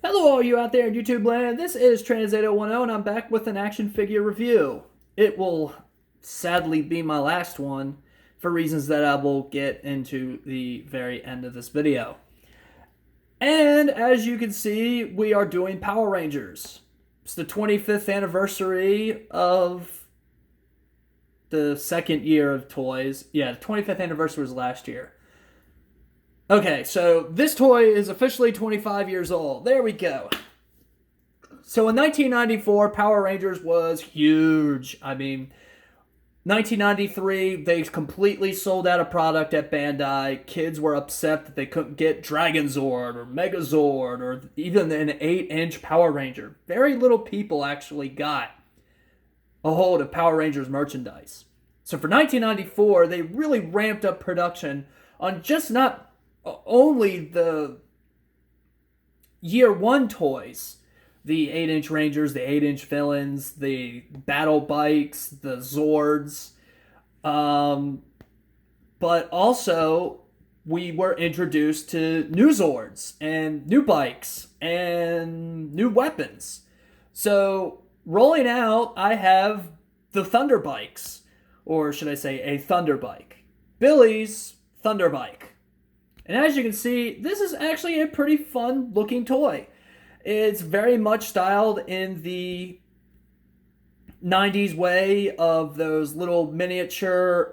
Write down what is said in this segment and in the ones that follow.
Hello, all you out there in YouTube land. This is Transato10, and I'm back with an action figure review. It will sadly be my last one for reasons that I will get into the very end of this video. And as you can see, we are doing Power Rangers. It's the 25th anniversary of the second year of toys. Yeah, the 25th anniversary was last year. Okay, so this toy is officially 25 years old. There we go. So in 1994, Power Rangers was huge. 1993, they completely sold out of product at Bandai. Kids were upset that they couldn't get Dragon Zord or Megazord or even an 8-inch Power Ranger. Very little people actually got a hold of Power Rangers merchandise. So for 1994, they really ramped up production on just not only the year one toys, the 8-inch Rangers, the 8-inch villains, the battle bikes, the Zords, but also we were introduced to new Zords and new bikes and new weapons. So rolling out, I have the Thunder Bikes, or should I say a Thunder Bike. Billy's Thunder Bike. And as you can see, this is actually a pretty fun looking toy. It's very much styled in the 90s way of those little miniature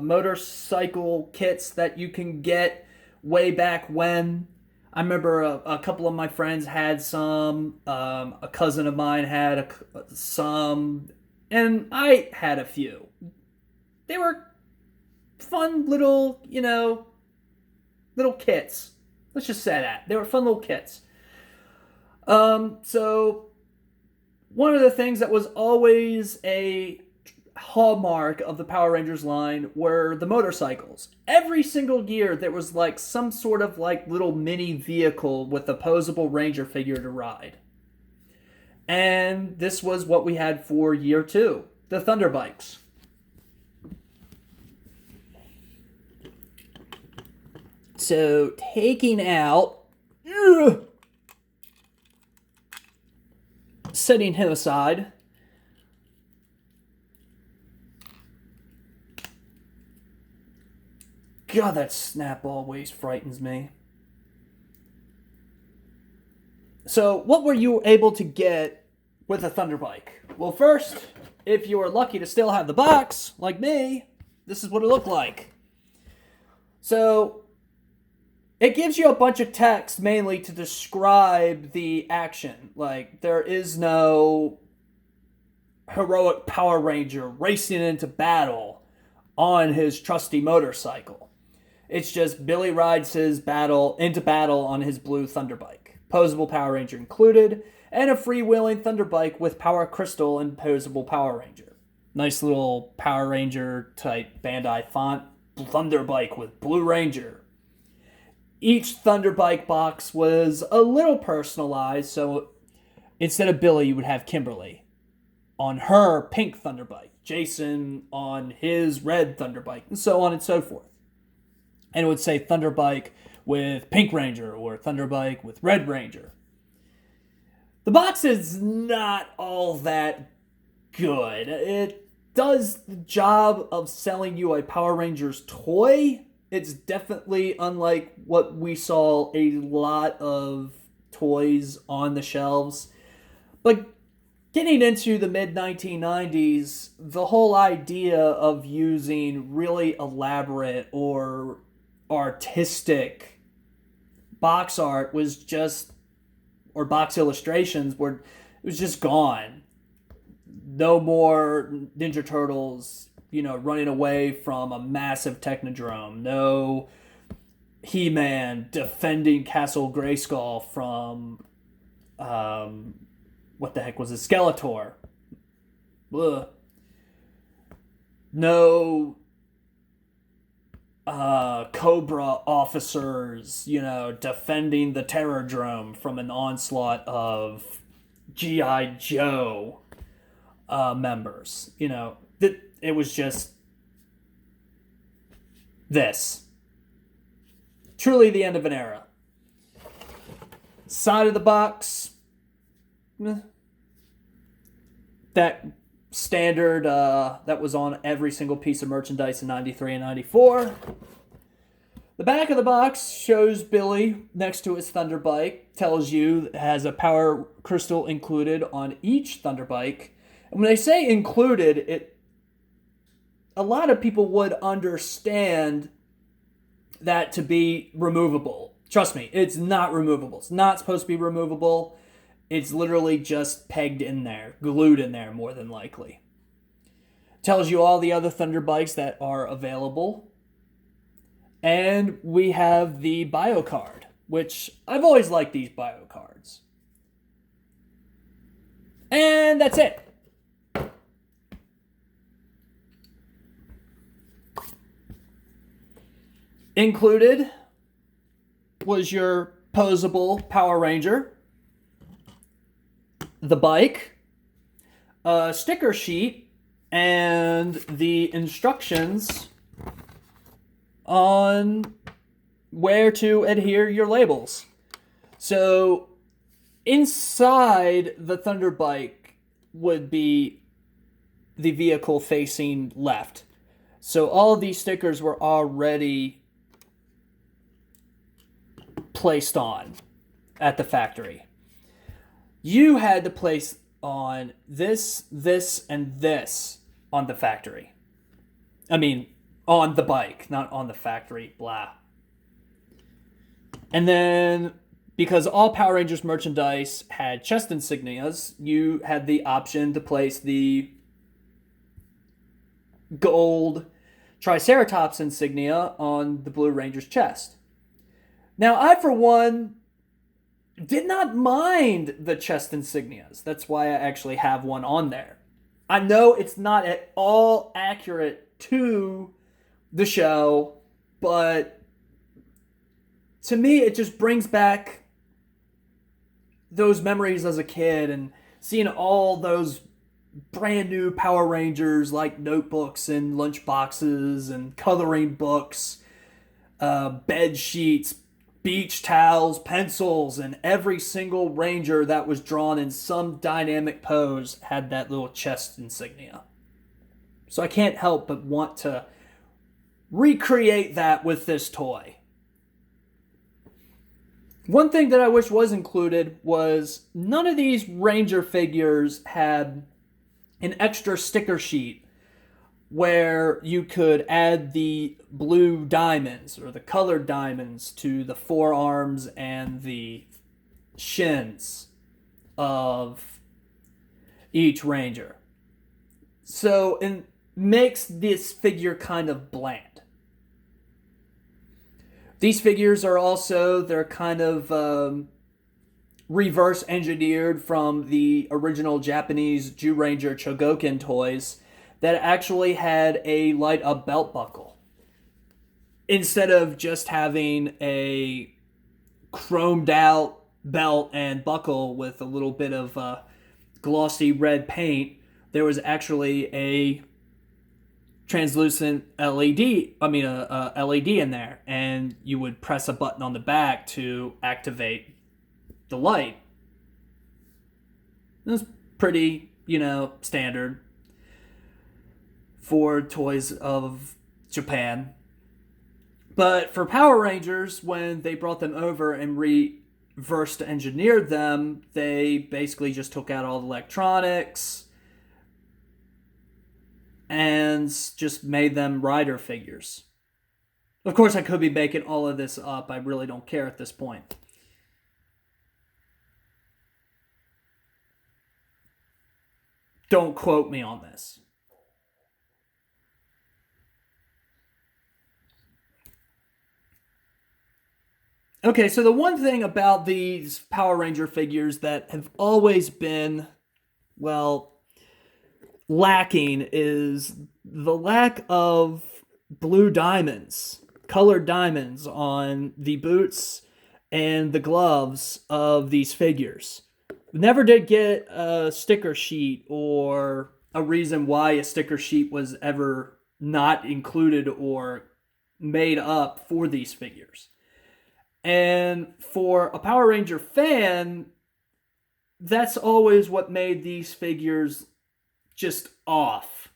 motorcycle kits that you can get way back when. I remember a couple of my friends had some, a cousin of mine had some, and I had a few. They were fun little, little kits. Let's just say that. They were fun little kits. So one of the things that was always a hallmark of the Power Rangers line were the motorcycles. Every single year there was like some sort of like little mini vehicle with a posable Ranger figure to ride. And this was what we had for year two, the Thunder Bikes. So, taking out, setting him aside, God, that snap always frightens me. So, what were you able to get with a Thunder Bike? Well, first, if you were lucky to still have the box, like me, this is what it looked like. So, it gives you a bunch of text mainly to describe the action. Like, there is no heroic Power Ranger racing into battle on his trusty motorcycle. It's just Billy rides his into battle on his blue Thunder Bike. Posable Power Ranger included, and a freewheeling Thunder Bike with Power Crystal and posable Power Ranger. Nice little Power Ranger type Bandai font. Thunder Bike with Blue Ranger. Each Thunder Bike box was a little personalized, so instead of Billy, you would have Kimberly on her pink Thunder Bike, Jason on his red Thunder Bike, and so on and so forth. And it would say Thunder Bike with Pink Ranger or Thunder Bike with Red Ranger. The box is not all that good. It does the job of selling you a Power Rangers toy. It's definitely unlike what we saw a lot of toys on the shelves. But getting into the mid-1990s, the whole idea of using really elaborate or artistic box art was just, or box illustrations, it was just gone. No more Ninja Turtles, running away from a massive Technodrome. No He-Man defending Castle Grayskull from, what the heck was it? Skeletor. Ugh. No Cobra officers, defending the Terrordrome from an onslaught of G.I. Joe members. It was just this. Truly the end of an era. Side of the box, that standard that was on every single piece of merchandise in 93 and 94. The back of the box shows Billy next to his Thunder Bike, tells you it has a power crystal included on each Thunder Bike. And when they say included, a lot of people would understand that to be removable. Trust me, it's not removable. It's not supposed to be removable. It's literally just pegged in there, glued in there more than likely. Tells you all the other Thunder Bikes that are available. And we have the bio card, which I've always liked these bio cards. And that's it. Included was your posable Power Ranger, the bike, a sticker sheet, and the instructions on where to adhere your labels. So inside the Thunder Bike would be the vehicle facing left. So all of these stickers were already placed on at the factory. You had to place on this, and this on the factory. I mean, on the bike, not on the factory, blah. And then, because all Power Rangers merchandise had chest insignias, you had the option to place the gold Triceratops insignia on the Blue Ranger's chest. Now, I, for one, did not mind the chest insignias. That's why I actually have one on there. I know it's not at all accurate to the show, but to me, it just brings back those memories as a kid and seeing all those brand new Power Rangers like notebooks and lunch boxes and coloring books, bed sheets, beach towels, pencils, and every single Ranger that was drawn in some dynamic pose had that little chest insignia. So I can't help but want to recreate that with this toy. One thing that I wish was included was none of these Ranger figures had an extra sticker sheet where you could add the blue diamonds or the colored diamonds to the forearms and the shins of each Ranger. So it makes this figure kind of bland. These figures are also, they're kind of reverse engineered from the original Japanese Ranger Chogokin toys that actually had a light up belt buckle. Instead of just having a chromed out belt and buckle with a little bit of glossy red paint, there was actually a translucent LED in there, and you would press a button on the back to activate the light. It was pretty, standard for toys of Japan. But for Power Rangers, when they brought them over and reverse engineered them, they basically just took out all the electronics and just made them rider figures. Of course, I could be making all of this up. I really don't care at this point. Don't quote me on this. Okay, so the one thing about these Power Ranger figures that have always been, lacking is the lack of blue diamonds, colored diamonds on the boots and the gloves of these figures. Never did get a sticker sheet or a reason why a sticker sheet was ever not included or made up for these figures. And for a Power Ranger fan, that's always what made these figures just off.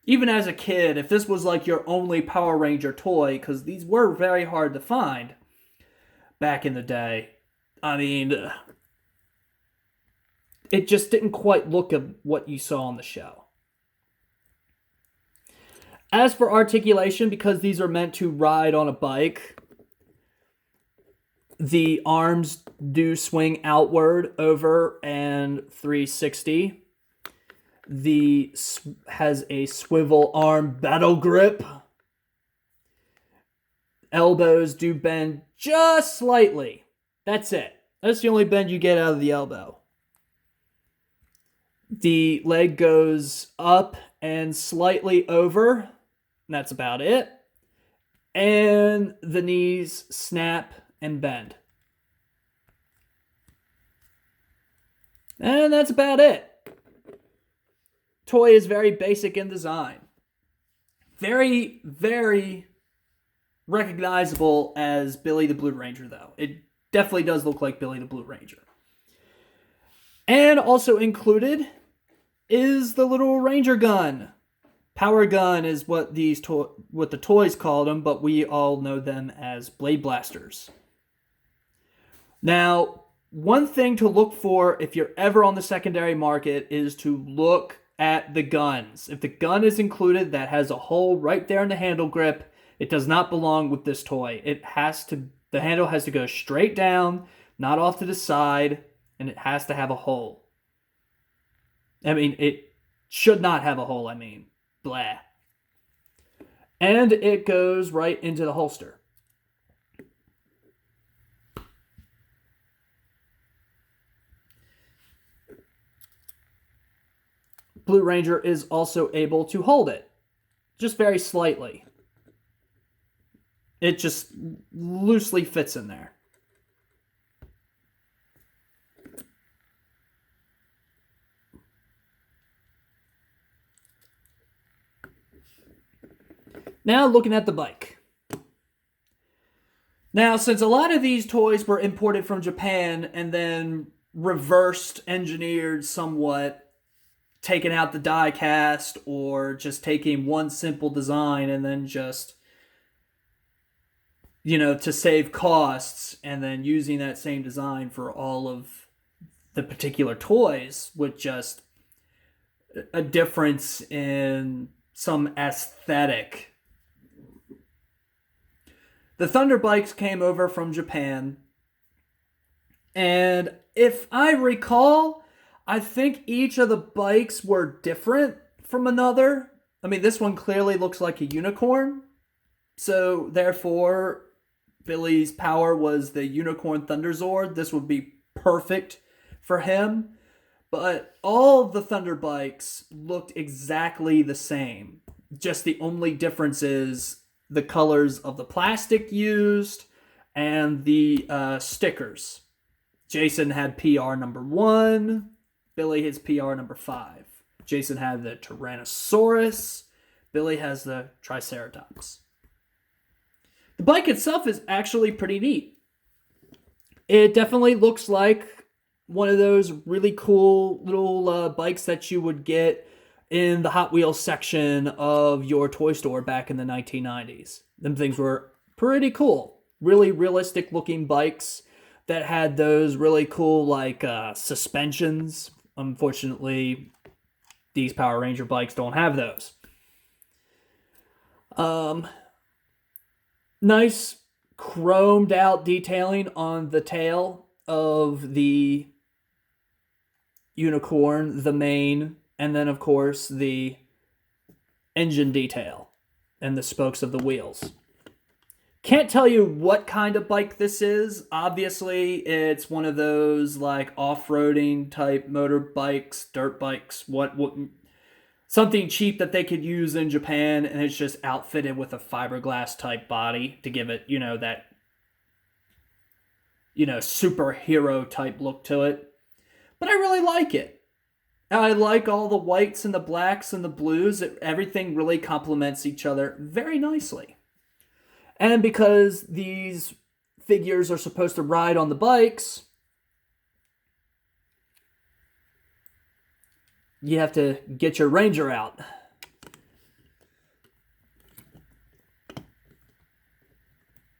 Even as a kid, if this was like your only Power Ranger toy, because these were very hard to find back in the day, I mean, it just didn't quite look at what you saw on the show. As for articulation, because these are meant to ride on a bike, the arms do swing outward, over, and 360. The has a swivel arm battle grip. Elbows do bend just slightly. That's it. That's the only bend you get out of the elbow. The leg goes up and slightly over. And that's about it. And the knees snap and bend. And that's about it. Toy is very basic in design. Very, very recognizable as Billy the Blue Ranger, though. It definitely does look like Billy the Blue Ranger. And also included is the little Ranger gun. Power gun is what what the toys called them, but we all know them as Blade Blasters. Now, one thing to look for if you're ever on the secondary market is to look at the guns. If the gun is included, that has a hole right there in the handle grip, it does not belong with this toy. The handle has to go straight down, not off to the side, and it has to have a hole. I mean, it should not have a hole, blah. And it goes right into the holster. Blue Ranger is also able to hold it, just very slightly. It just loosely fits in there. Now looking at the bike. Now, since a lot of these toys were imported from Japan and then reversed engineered somewhat, taking out the die cast or just taking one simple design and then just, to save costs and then using that same design for all of the particular toys with just a difference in some aesthetic. The Thunder bikes came over from Japan, and if I recall, I think each of the bikes were different from another. I mean, this one clearly looks like a unicorn. So, therefore, Billy's power was the Unicorn Thunder Zord. This would be perfect for him. But all the Thunder bikes looked exactly the same. Just the only difference is the colors of the plastic used and the stickers. Jason had PR number 1. Billy has PR number 5. Jason had the Tyrannosaurus. Billy has the Triceratops. The bike itself is actually pretty neat. It definitely looks like one of those really cool little bikes that you would get in the Hot Wheels section of your toy store back in the 1990s. Them things were pretty cool. Really realistic looking bikes that had those really cool suspensions. Unfortunately, these Power Ranger bikes don't have those. Nice chromed out detailing on the tail of the unicorn, the mane, and then of course the engine detail and the spokes of the wheels. Can't tell you what kind of bike this is. Obviously, it's one of those off-roading type motorbikes, dirt bikes, something cheap that they could use in Japan, and it's just outfitted with a fiberglass type body to give it, that superhero type look to it. But I really like it. I like all the whites and the blacks and the blues. Everything really complements each other very nicely. And because these figures are supposed to ride on the bikes, you have to get your Ranger out.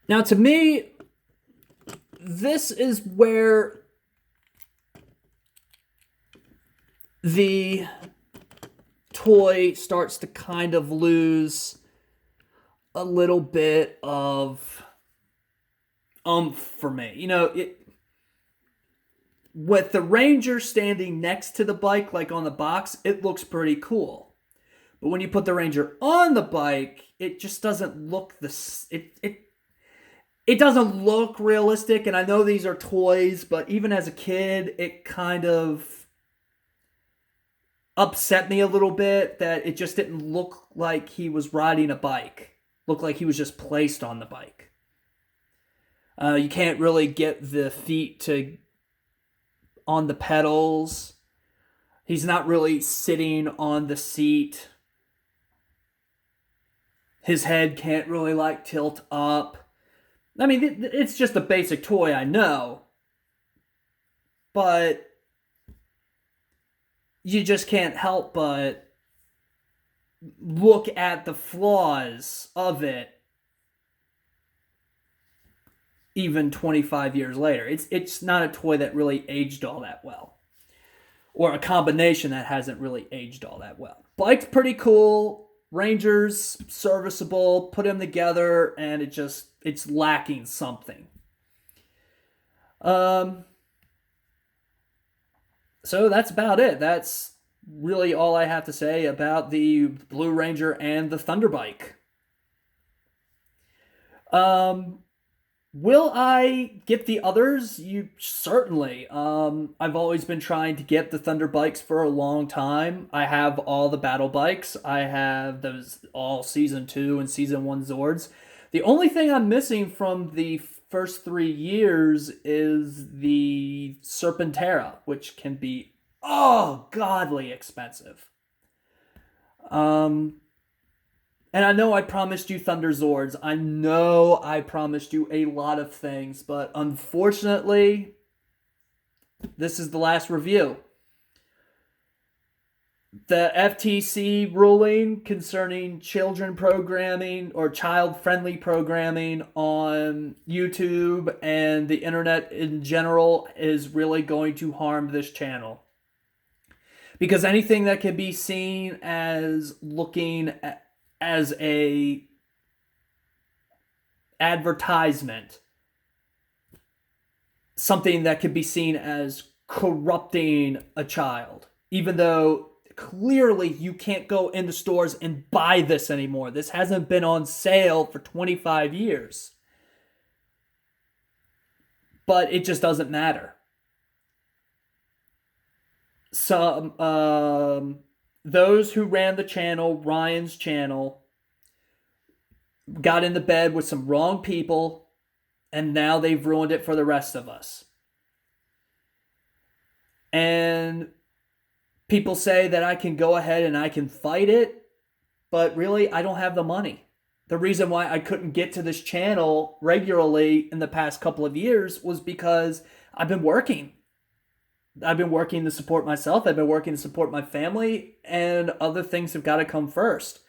Now, to me, this is where the toy starts to kind of lose a little bit of oomph for me. You know, with the Ranger standing next to the bike, like on the box, it looks pretty cool. But when you put the Ranger on the bike, it just doesn't look it doesn't look realistic. And I know these are toys, but even as a kid, it kind of upset me a little bit that it just didn't look like he was riding a bike. Looked like he was just placed on the bike. You can't really get the feet on the pedals. He's not really sitting on the seat. His head can't really tilt up. I mean, it's just a basic toy, I know. But you just can't help but look at the flaws of it even 25 years later. It's not a toy that really aged all that well. Or a combination that hasn't really aged all that well. Bike's pretty cool. Ranger's serviceable. Put them together and it's lacking something. So that's about it. That's really all I have to say about the Blue Ranger and the Thunderbike. Will I get the others? Certainly. I've always been trying to get the Thunderbikes for a long time. I have all the battle bikes. I have those all Season 2 and Season 1 Zords. The only thing I'm missing from the first 3 years is the Serpentera, which can be, godly expensive. And I know I promised you Thunder Zords. I know I promised you a lot of things, but unfortunately, this is the last review. The FTC ruling concerning children programming or child-friendly programming on YouTube and the internet in general is really going to harm this channel. Because anything that can be seen as looking as a advertisement, something that could be seen as corrupting a child, even though clearly you can't go into stores and buy this anymore. This hasn't been on sale for 25 years. But it just doesn't matter. Those who ran the channel, Ryan's channel, got into bed with some wrong people, and now they've ruined it for the rest of us. And people say that I can go ahead and I can fight it, but really, I don't have the money. The reason why I couldn't get to this channel regularly in the past couple of years was because I've been working. I've been working to support myself. I've been working to support my family, and other things have got to come first.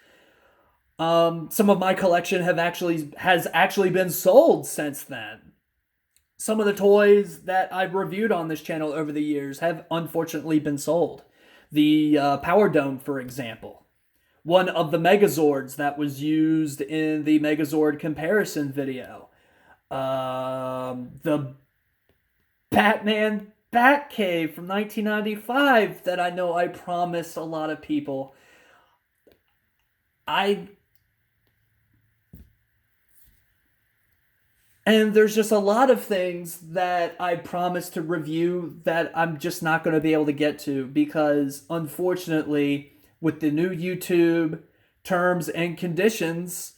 Some of my collection has actually been sold since then. Some of the toys that I've reviewed on this channel over the years have unfortunately been sold. The Power Dome, for example. One of the Megazords that was used in the Megazord comparison video. The Batman Batcave from 1995 that I know I promised a lot of people. And there's just a lot of things that I promised to review that I'm just not going to be able to get to because, unfortunately, with the new YouTube terms and conditions,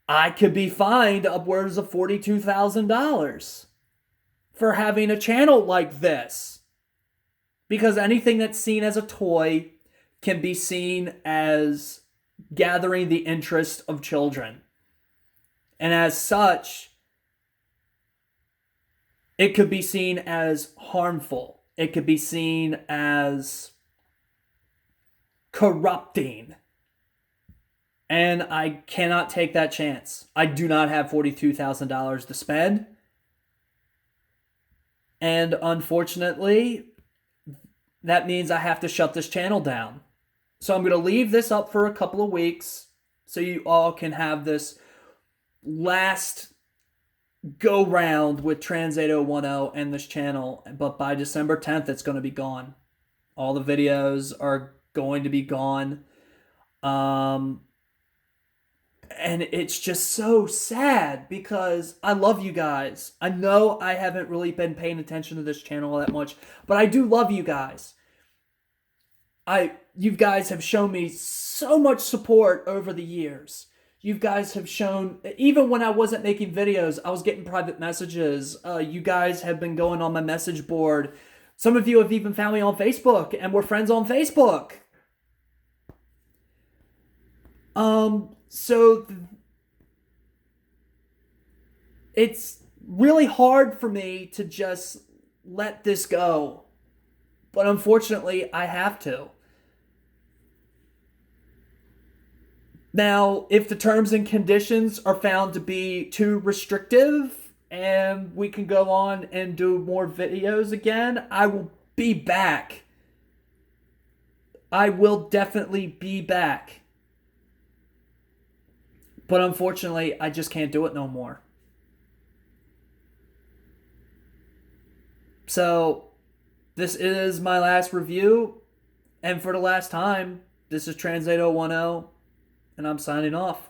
I could be fined upwards of $42,000 for having a channel like this. Because anything that's seen as a toy can be seen as gathering the interest of children. And as such, it could be seen as harmful. It could be seen as corrupting. And I cannot take that chance. I do not have $42,000 to spend. And unfortunately, that means I have to shut this channel down. So I'm going to leave this up for a couple of weeks so you all can have this last go round with Trans 8010 and this channel. But by December 10th, it's going to be gone. All the videos are going to be gone. And it's just so sad because I love you guys. I know I haven't really been paying attention to this channel all that much, but I do love you guys. You guys have shown me so much support over the years. You guys have shown, even when I wasn't making videos, I was getting private messages. You guys have been going on my message board. Some of you have even found me on Facebook, and we're friends on Facebook. So it's really hard for me to just let this go. But unfortunately, I have to. Now, if the terms and conditions are found to be too restrictive and we can go on and do more videos again, I will be back. I will definitely be back. But unfortunately, I just can't do it no more. So, this is my last review. And for the last time, this is Trans 8010, and I'm signing off.